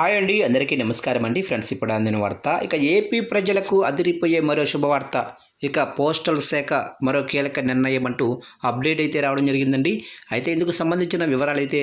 Hi అండి, అందరికీ నమస్కారం అండి. ఫ్రెండ్స్, ఇప్పుడు అందిన వార్త. ఇక ఏపీ ప్రజలకు అదిరిపోయే మరో శుభవార్త. ఇక పోస్టల్ శాఖ మరో కీలక నిర్ణయం అంటూ అప్డేట్ అయితే రావడం జరిగిందండి. అయితే ఇందుకు సంబంధించిన వివరాలు అయితే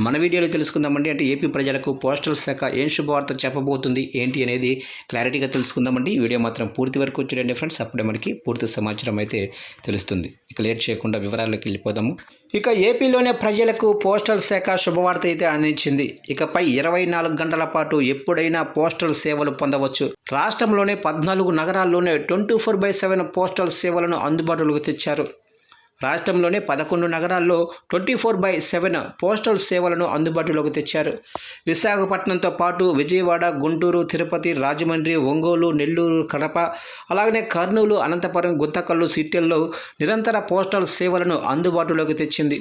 మన వీడియోలో తెలుసుకుందామండి. అంటే ఏపీ ప్రజలకు పోస్టల్ శాఖ ఏం శుభవార్త చెప్పబోతుంది ఏంటి అనేది క్లారిటీగా తెలుసుకుందామండి. వీడియో మాత్రం పూర్తి వరకు చూడండి ఫ్రెండ్స్, అప్పుడే మనకి పూర్తి సమాచారం అయితే తెలుస్తుంది. ఇక లేట్ చేయకుండా వివరాల్లోకి వెళ్ళిపోదాము. ఇక ఏపీలోనే ప్రజలకు పోస్టల్ శాఖ శుభవార్త అయితే అందించింది. ఇకపై 24 గంటల పాటు ఎప్పుడైనా పోస్టల్ సేవలు పొందవచ్చు. రాష్ట్రంలోని 14 నగరాల్లోనే 24/7 పోస్టల్ సేవలను అందుబాటులోకి తెచ్చారు. రాష్ట్రంలోని 11 నగరాల్లో 24/7 పోస్టల్ సేవలను అందుబాటులోకి తెచ్చారు. విశాఖపట్నంతో పాటు విజయవాడ, గుంటూరు, తిరుపతి, రాజమండ్రి, ఒంగోలు, నెల్లూరు, కడప, అలాగనే కర్నూలు, అనంతపురం, గుంతకల్లు సిటీల్లో నిరంతర పోస్టల్ సేవలను అందుబాటులోకి తెచ్చింది.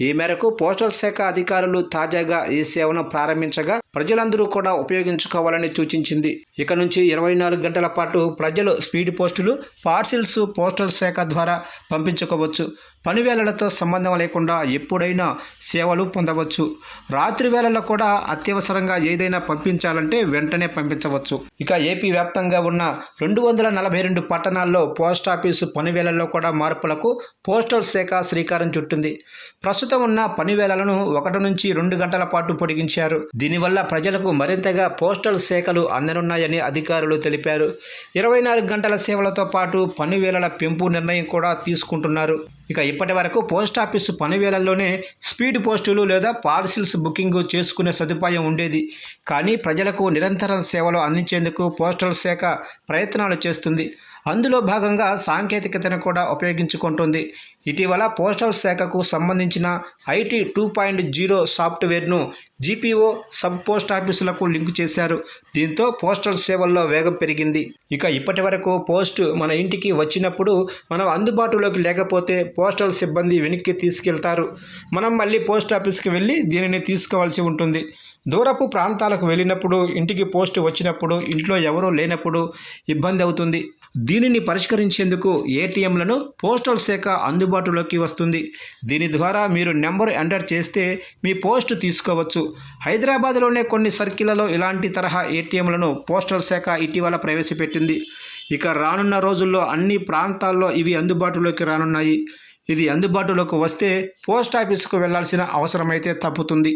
ఈ మేరకు పోస్టల్ శాఖ అధికారులు తాజాగా ఈ సేవను ప్రారంభించగా ప్రజలందరూ కూడా ఉపయోగించుకోవాలని సూచించింది. ఇక నుంచి 24 గంటల పాటు ప్రజలు స్పీడ్ పోస్టులు, పార్సిల్స్ పోస్టల్ శాఖ ద్వారా పంపించుకోవచ్చు. పని వేళలతో సంబంధం లేకుండా ఎప్పుడైనా సేవలు పొందవచ్చు. రాత్రి వేళల్లో కూడా అత్యవసరంగా ఏదైనా పంపించాలంటే వెంటనే పంపించవచ్చు. ఇక ఏపీ వ్యాప్తంగా ఉన్న 242 పట్టణాల్లో పోస్టాఫీసు పని వేళల్లో కూడా మార్పులకు పోస్టల్ శాఖ శ్రీకారం చుట్టింది. ప్రస్తుతం ఉన్న పని వేళలను 1 నుంచి 2 గంటల పాటు పొడిగించారు. దీనివల్ల ప్రజలకు మరింతగా పోస్టల్ సేవలు అందనున్నాయని అధికారులు తెలిపారు. 24 గంటల సేవలతో పాటు పని వేళల పెంపు నిర్ణయం కూడా తీసుకుంటున్నారు. ఇక ఇప్పటి వరకు పోస్టాఫీసు పని వేళల్లోనే స్పీడ్ పోస్టులు లేదా పార్సిల్స్ బుకింగ్ చేసుకునే సదుపాయం ఉండేది. కానీ ప్రజలకు నిరంతరం సేవలు అందించేందుకు పోస్టల్ శాఖ ప్రయత్నాలు చేస్తుంది. అందులో భాగంగా సాంకేతికతను కూడా ఉపయోగించుకుంటుంది. ఇటీవల పోస్టల్ శాఖకు సంబంధించిన ఐటీ 2.0 సాఫ్ట్వేర్ను జీపీఓ సబ్ పోస్ట్ ఆఫీసులకు లింక్ చేశారు. దీంతో పోస్టల్ సేవల్లో వేగం పెరిగింది. ఇక ఇప్పటి వరకు పోస్ట్ మన ఇంటికి వచ్చినప్పుడు మనం అందుబాటులోకి లేకపోతే పోస్టల్ సిబ్బంది వెనక్కి తీసుకెళ్తారు. మనం మళ్ళీ పోస్ట్ ఆఫీస్కి వెళ్ళి దీనిని తీసుకోవాల్సి ఉంటుంది. దూరపు ప్రాంతాలకు వెళ్ళినప్పుడు, ఇంటికి పోస్ట్ వచ్చినప్పుడు, ఇంట్లో ఎవరూ లేనప్పుడు ఇబ్బంది అవుతుంది. దీనిని పరిష్కరించేందుకు ఏటీఎంలను పోస్టల్ శాఖ అందుబాటులోకి వస్తుంది. దీని ద్వారా మీరు నెంబర్ ఎంటర్ చేస్తే మీ పోస్ట్ తీసుకోవచ్చు. హైదరాబాద్లోనే కొన్ని సర్కిళ్లలో ఇలాంటి తరహా ఏటీఎంలను పోస్టల్ శాఖ ఇటీవల ప్రవేశపెట్టింది. ఇక రానున్న రోజుల్లో అన్ని ప్రాంతాల్లో ఇవి అందుబాటులోకి రానున్నాయి. ఇది అందుబాటులోకి వస్తే పోస్ట్ ఆఫీసుకు వెళ్లాల్సిన అవసరమైతే తప్పుతుంది.